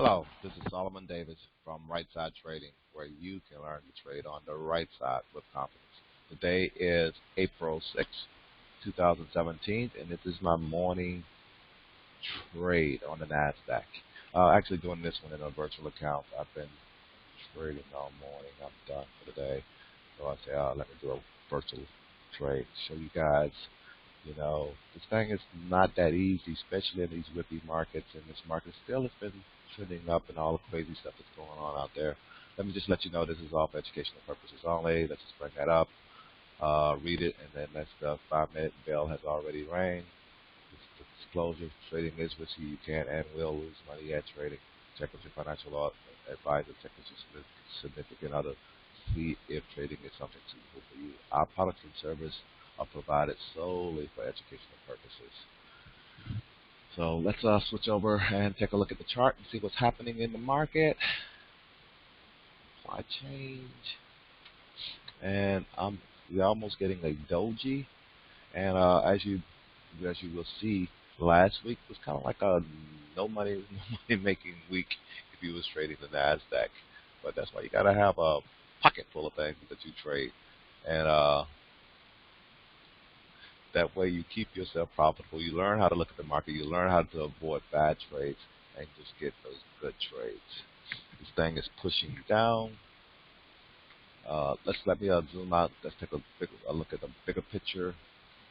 Hello, this is Solomon Davis from Right Side Trading, where you can learn to trade on the right side with confidence. Today is April 6th, 2017, and this is my morning trade on the NASDAQ. Actually doing this one in a virtual account. I've been trading all morning. I'm done for the day. So I say, let me do a virtual trade. Show you guys, this thing is not that easy, especially in these whippy markets. And this market still has been trending up and all the crazy stuff that's going on out there. Let me just let you know this is all for educational purposes only. Let's just bring that up, read it, and then let's the 5-minute bell has already rang. Disclosure: trading is risky. You can and will lose money at trading. Check with your financial law advisor. Check with your significant other. See if trading is something suitable for you. Our products and service are provided solely for educational purposes. So let's switch over and take a look at the chart and see what's happening in the market. Supply change, and we're almost getting a doji. And as you will see, last week was kind of like a no money making week if you was trading the Nasdaq. But that's why you gotta have a pocket full of things that you trade, and that way you keep yourself profitable. You learn how to look at the market. You learn how to avoid bad trades and just get those good trades. This thing is pushing down. Let me zoom out. Let's take a look at the bigger picture.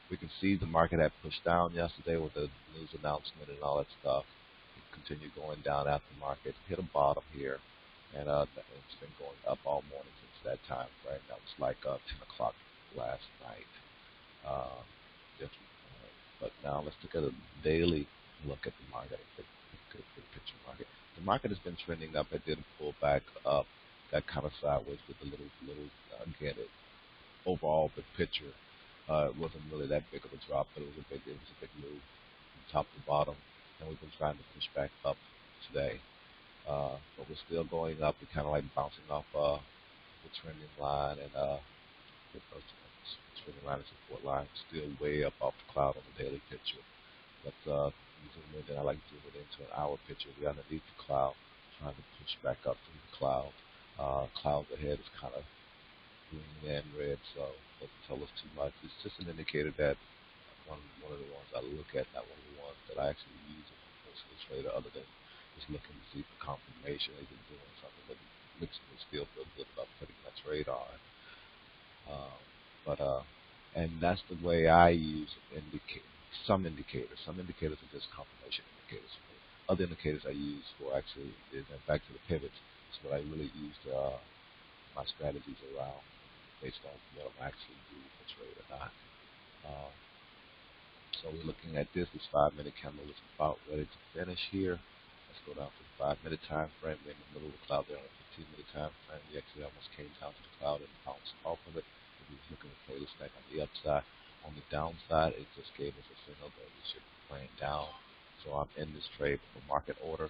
We can see the market had pushed down yesterday with the news announcement and all that stuff. It continued going down after the market, hit a bottom here, and it's been going up all morning since that time frame. That was like 10 o'clock last night. Uh, but now let's look at a daily look at the market, big picture market. The market has been trending up. It did pull back up, that kind of sideways with a little again, overall big picture. It wasn't really that big of a drop, but it was a big move from top to bottom, and we've been trying to push back up today. But we're still going up. We're kind of like bouncing off the trending line, and the trending line and support line still way up off the cloud on the daily picture. But zoom in, then I like to zoom it into an hour picture. We're underneath the cloud, trying to push back up through the cloud. Clouds ahead is kind of green and red, so it doesn't tell us too much. It's just an indicator that one of the ones I look at, not one of the ones that I actually use as a personal trader, other than just looking to see for confirmation they've been doing something that makes me still feel good about putting my trade on. Um, but and that's the way I use some indicators. Some indicators are just confirmation indicators. Other indicators I use for actually is back to the pivots. Is what I really use my strategies around based on what I'm actually doing for trade or not. Um, so we're looking at this 5-minute candle is about ready to finish here. Let's go down to the 5-minute time frame. We're in the middle of the cloud there on the 15-minute time frame. We actually almost came down to the cloud and bounced off of it. We was looking to play this back on the upside. On the downside, it just gave us a signal that we should be playing down. So I'm in this trade for market order.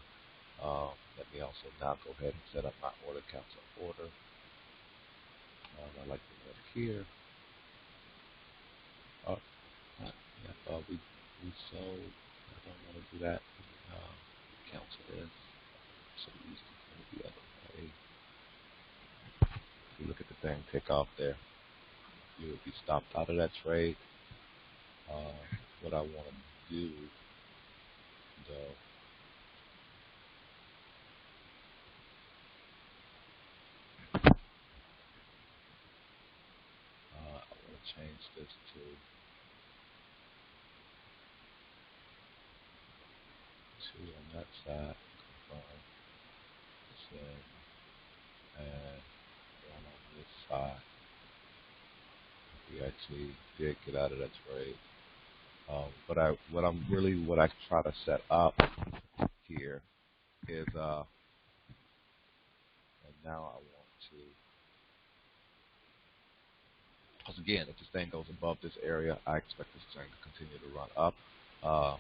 Let me also now go ahead and set up my order cancel order. I like to go here. Oh, we sold. I don't want to do that. Cancel this. So we use the other way. If you look at the thing take off there, you would be stopped out of that trade. What I want to do, though, I want to change this to two on that side. Confirm this and one on this side. We actually did get out of that trade. What I try to set up here is, and now I want to, because again, if this thing goes above this area, I expect this thing to continue to run up. Uh,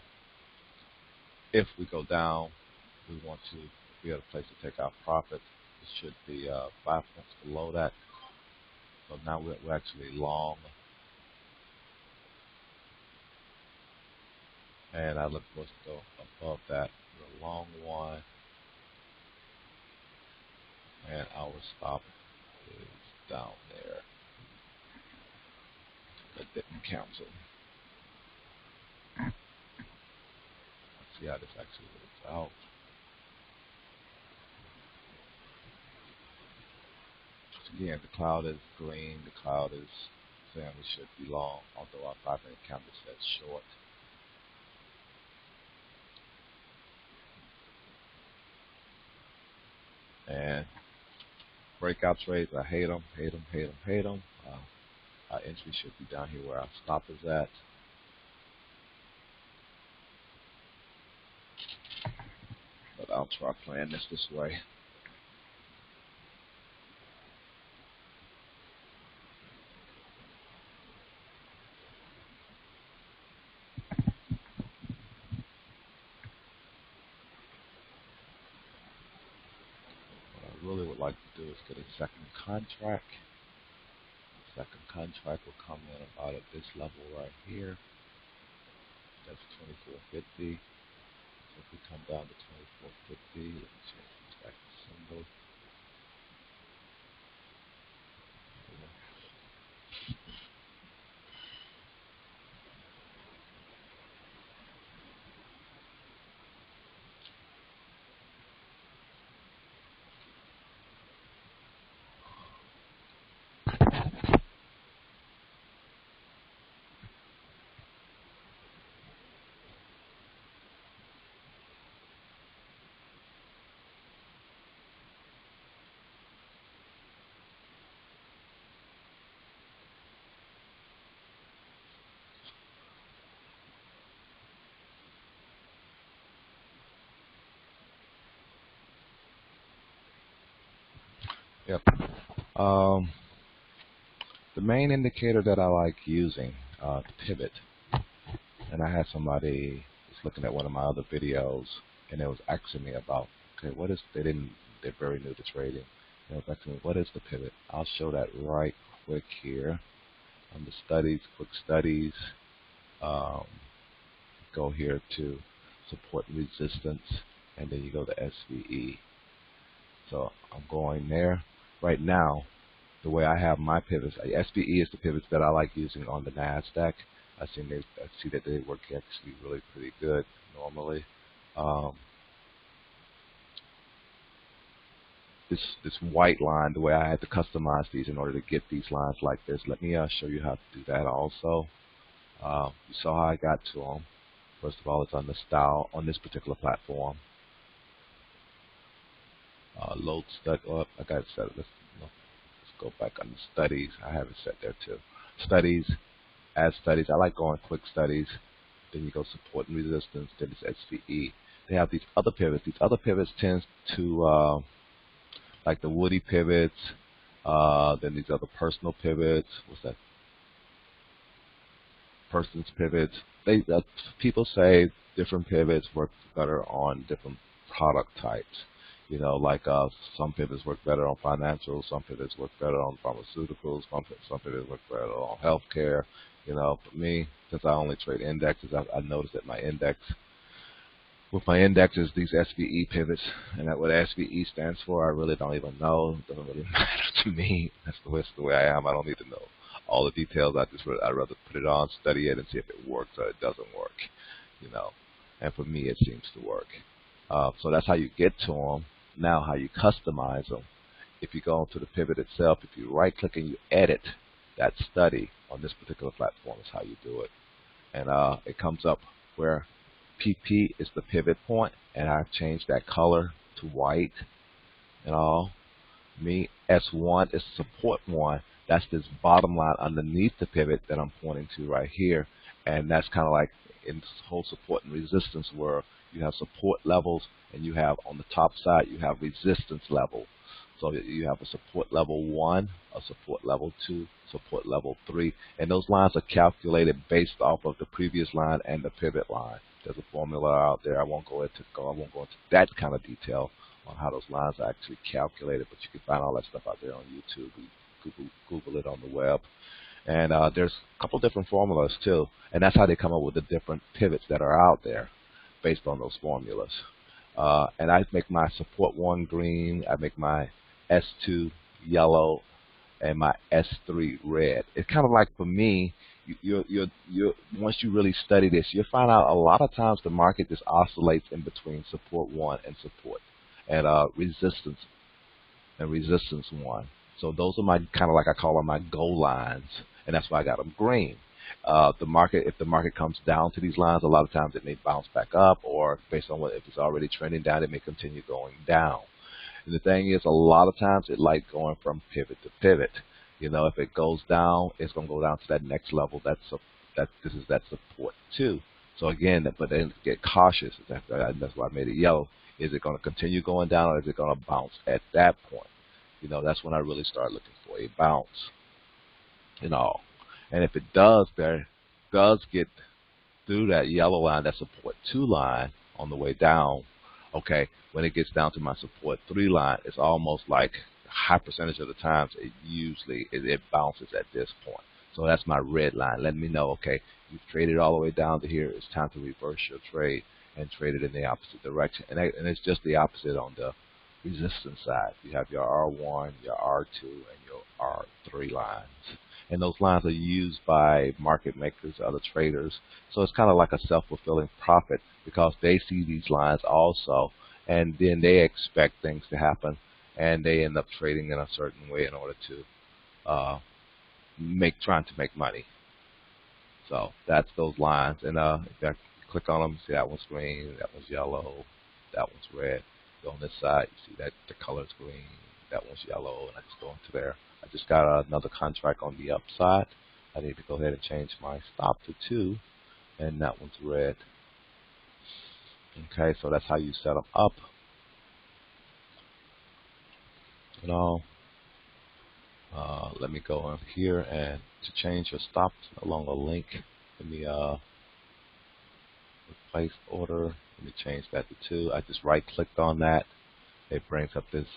if we go down, we want to be at a place to take our profit. It should be 5 points below that. So now we're actually long, and I look for us to go above that. We're long one, and our stop is down there. That didn't cancel. Let's see how this actually works out. Again, the cloud is green. The cloud is saying we should be long, although our 5-minute candle says short. And breakout trades, I hate them, hate them, hate them, hate them. Our entry should be down here where our stop is at. But I'll try playing this way. What I really would like to do is get a second contract. Second contract will come in about at this level right here. That's 24.50. So if we come down to 24.50, let me change this back to symbol. Yep. The main indicator that I like using, the pivot, and I had somebody was looking at one of my other videos, and it was asking me about, okay, what is, they're very new to trading, and it was asking me, what is the pivot? I'll show that right quick here. On the studies, quick studies, go here to support and resistance, and then you go to SVE. So I'm going there. Right now, the way I have my pivots, SVE is the pivots that I like using on the NASDAQ. I see that they work actually really pretty good normally. This white line, the way I had to customize these in order to get these lines like this. Let me show you how to do that also. You saw how I got to them. First of all, it's on the style on this particular platform. Load stud up. I got it set. Let's go back on the studies. I have it set there too. Studies, add studies. I like going quick studies. Then you go support and resistance. Then it's SVE. They have these other pivots. These other pivots tend to like the Woody pivots. Then these other personal pivots. What's that? Person's pivots. People say different pivots work better on different product types. You know, like some pivots work better on financials, some pivots work better on pharmaceuticals, some pivots work better on healthcare. You know, for me, since I only trade indexes, I noticed that my index, with my indexes, these SVE pivots, and that what SVE stands for, I really don't even know. It doesn't really matter to me. That's the way I am. I don't need to know all the details. I'd rather put it on, study it, and see if it works or it doesn't work. You know, and for me, it seems to work. So that's how you get to them. Now, how you customize them. If you go into the pivot itself, if you right-click and you edit that study on this particular platform, is how you do it. And it comes up where PP is the pivot point, and I've changed that color to white and all. S1 is support one. That's this bottom line underneath the pivot that I'm pointing to right here. And that's kind of like in this whole support and resistance world. You have support levels, and you have on the top side, you have resistance level. So you have a support level 1, a support level 2, support level 3. And those lines are calculated based off of the previous line and the pivot line. There's a formula out there. I won't go into that kind of detail on how those lines are actually calculated, but you can find all that stuff out there on YouTube. Google it on the web. And there's a couple different formulas too, and that's how they come up with the different pivots that are out there based on those formulas. And I make my support 1 green. I make my S2 yellow and my S3 red. It's kind of like, for me, once you really study this, you'll find out a lot of times the market just oscillates in between support 1 and support and resistance 1. So those are my kind of, like, I call them my goal lines, and that's why I got them green. If the market comes down to these lines, a lot of times it may bounce back up, or based on if it's already trending down, it may continue going down. And the thing is, a lot of times it like going from pivot to pivot. If it goes down, it's going to go down to that next level. This is that support 2. So again, but then get cautious. That's why I made it yellow. Is it going to continue going down, or is it going to bounce at that point? That's when I really start looking for a bounce. And if it does get through that yellow line, that support 2 line on the way down, okay, when it gets down to my support 3 line, it's almost like a high percentage of the times it bounces at this point. So that's my red line. Let me know, okay, you've traded all the way down to here. It's time to reverse your trade and trade it in the opposite direction. And it's just the opposite on the resistance side. You have your R1, your R2, and your R3 lines. And those lines are used by market makers, other traders. So it's kind of like a self-fulfilling prophet, because they see these lines also, and then they expect things to happen, and they end up trading in a certain way in order to trying to make money. So that's those lines. And if I click on them, see that one's green, that one's yellow, that one's red. Go on this side, you see that the color's green, that one's yellow, and I just go into there. I just got another contract on the upside. I need to go ahead and change my stop to 2, and that one's red. Okay, so that's how you set them up. Let me go in here, and to change your stops along the link, let me replace order. Let me change that to 2. I just right clicked on that. It brings up this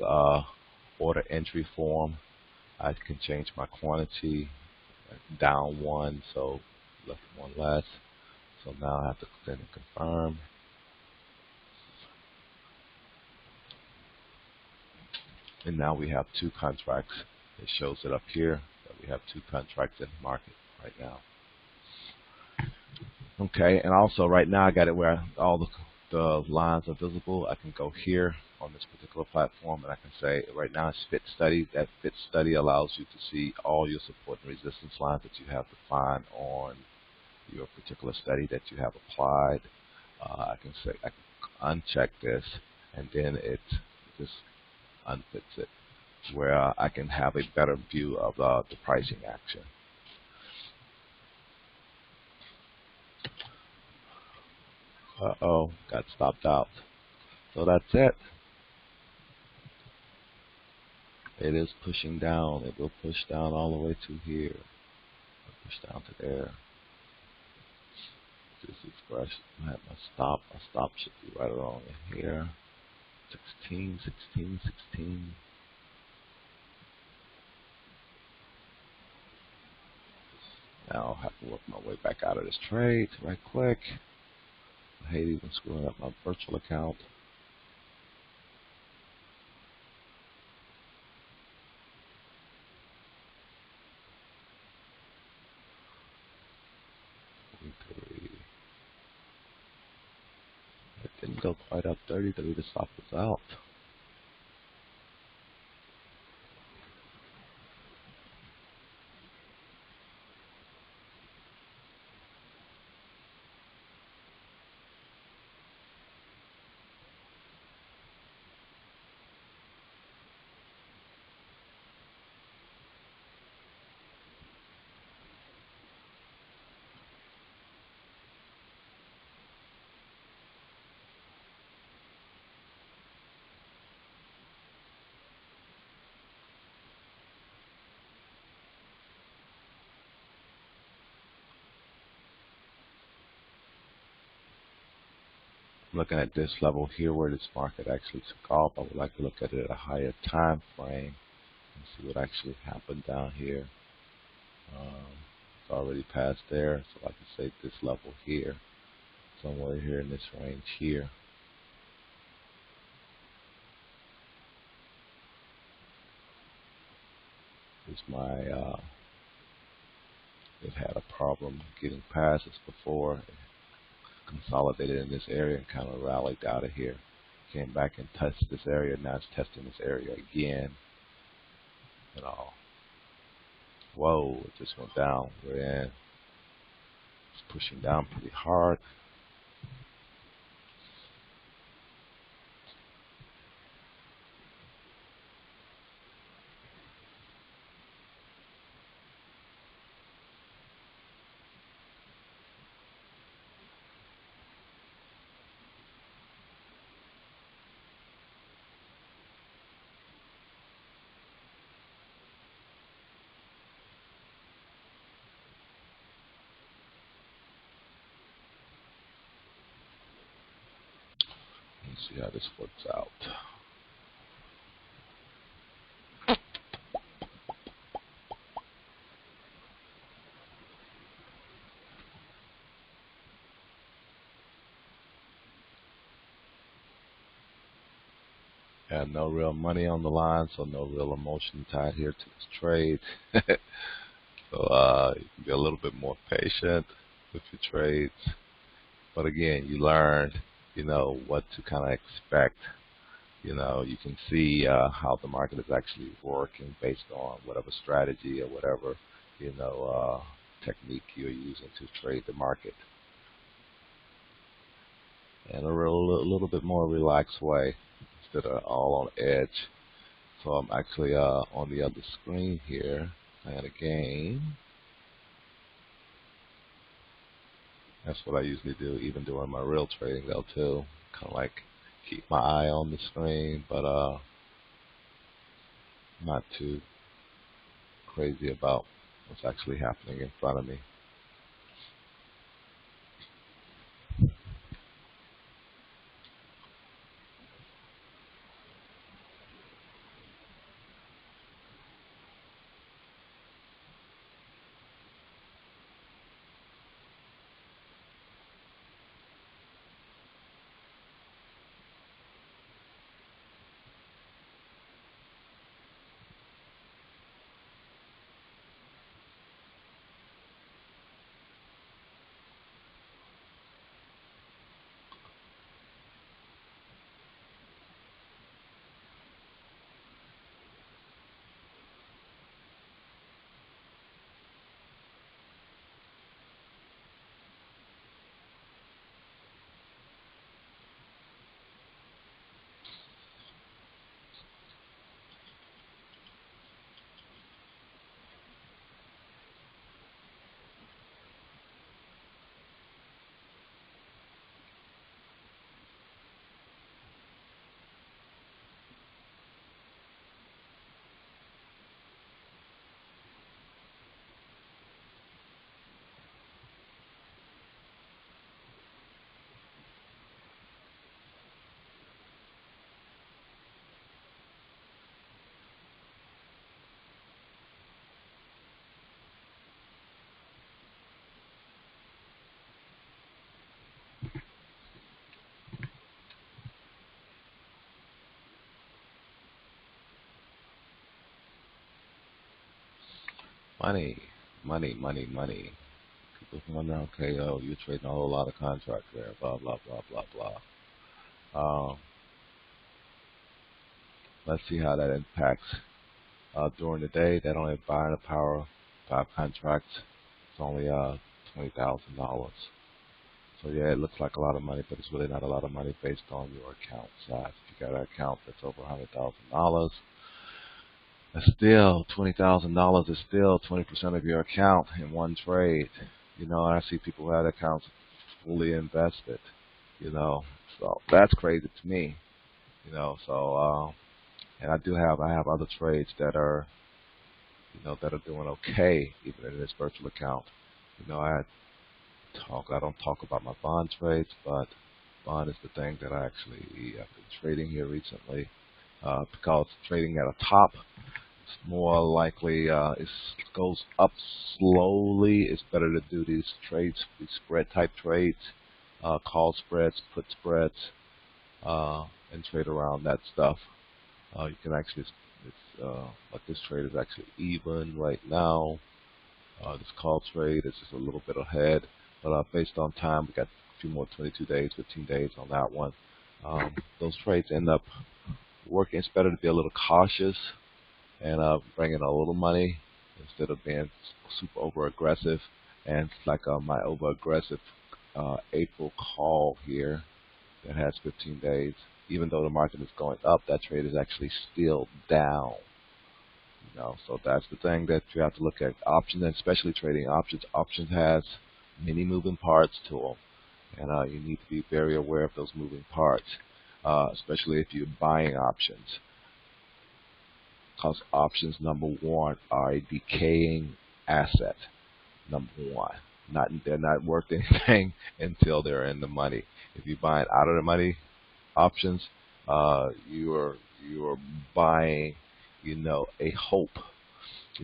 order entry form. I can change my quantity down 1, so left 1 less. So now I have to then confirm. And now we have 2 contracts. It shows it up here that we have 2 contracts in the market right now. Okay, and also right now I got it where all the lines are visible. I can go here on this particular platform, and I can say right now it's fit study. That fit study allows you to see all your support and resistance lines that you have defined on your particular study that you have applied. I can uncheck this, and then it just unfits it, where I can have a better view of the pricing action. Uh-oh, got stopped out. So that's it. It is pushing down. It will push down all the way to here. It'll push down to there. This expression, I have my stop. My stop should be right around in here. 16, 16, 16. Now I'll have to work my way back out of this trade right quick. I hate even screwing up my virtual account. It didn't go quite up 33 to stop us out. I'm looking at this level here where this market actually took off. I would like to look at it at a higher time frame and see what actually happened down here. It's already past there, so I can say this level here, somewhere here in this range here. is my, it had a problem getting past this before. It consolidated in this area and kind of rallied out of here. Came back and touched this area. Now it's testing this area again. You know, whoa, it just went down. We're in. It's pushing down pretty hard. Let's see how this works out. Had no real money on the line, so no real emotion tied here to this trade. So you can be a little bit more patient with your trades. But again, you learn, what to kind of expect. You can see how the market is actually working based on whatever strategy or whatever, technique you're using to trade the market. In a little bit more relaxed way instead of all on edge. So I'm actually on the other screen here playing a game. That's what I usually do, even during my real trading though too. Kind of like keep my eye on the screen, but not too crazy about what's actually happening in front of me. Money, money, money, money. People wonder, okay, you're trading a whole lot of contracts there, blah, blah, blah, blah, blah. Let's see how that impacts. During the day, that only buying the power, 5 contracts. It's only $20,000. So yeah, it looks like a lot of money, but it's really not a lot of money based on your account size. If you got an account that's over $100,000, that's still $20,000 is still 20% of your account in one trade. I see people who have accounts fully invested. So that's crazy to me. So and I have other trades that are that are doing okay even in this virtual account. I don't talk about my bond trades, but bond is the thing that I actually have been trading here recently because trading at a top, it's more likely it goes up slowly. It's better to do these trades, these spread type trades, call spreads, put spreads, and trade around that stuff. You can actually, like this trade is actually even right now. This call trade is just a little bit ahead, but based on time, we got a few more 22 days, 15 days on that one. Those trades end up working. It's better to be a little cautious and bring in a little money instead of being super over aggressive. And it's like my over aggressive April call here that has 15 days. Even though the market is going up, that trade is actually still down. So that's the thing that you have to look at. Options, and especially trading options. Options has many moving parts to them, and you need to be very aware of those moving parts, especially if you're buying options. Because options, number one, are a decaying asset. Number one, they're not worth anything until they're in the money. If you're buying out of the money options, you're buying, a hope.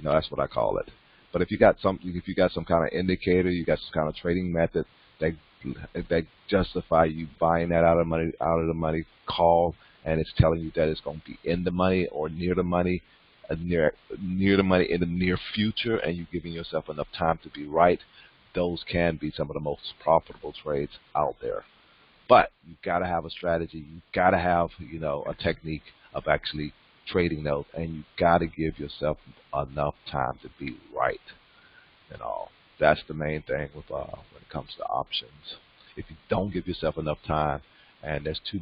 That's what I call it. But if you got some kind of indicator, you got some kind of trading method that justify you buying that out of the money call, and it's telling you that it's going to be in the money or near the money, near the money in the near future, and you're giving yourself enough time to be right. Those can be some of the most profitable trades out there. But you've got to have a strategy. You've got to have, a technique of actually trading those, and you've got to give yourself enough time to be right. That's the main thing with when it comes to options. If you don't give yourself enough time, and there's too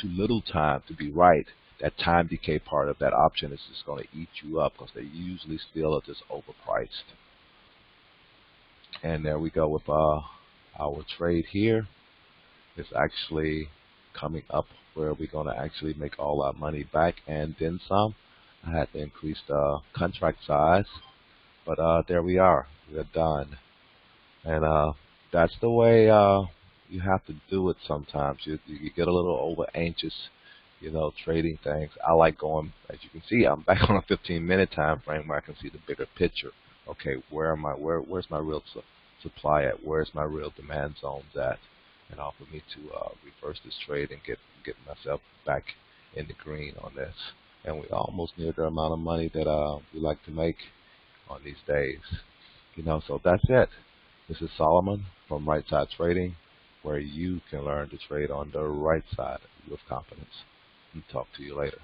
little time to be right, that time decay part of that option is just going to eat you up because they usually still are just overpriced. And there we go with our trade here. It's actually coming up where we're going to actually make all our money back and then some. I had to increase the contract size, but there we are. We're done. And that's the way you have to do it sometimes. You get a little over anxious, trading things. I like going, as you can see, I'm back on a 15-minute time frame where I can see the bigger picture. Okay, where's my real supply at? Where's my real demand zones at? And for me to reverse this trade and get myself back in the green on this. And we're almost near the amount of money that we like to make on these days. So that's it. This is Solomon from Right Side Trading, where you can learn to trade on the right side with confidence. And talk to you later.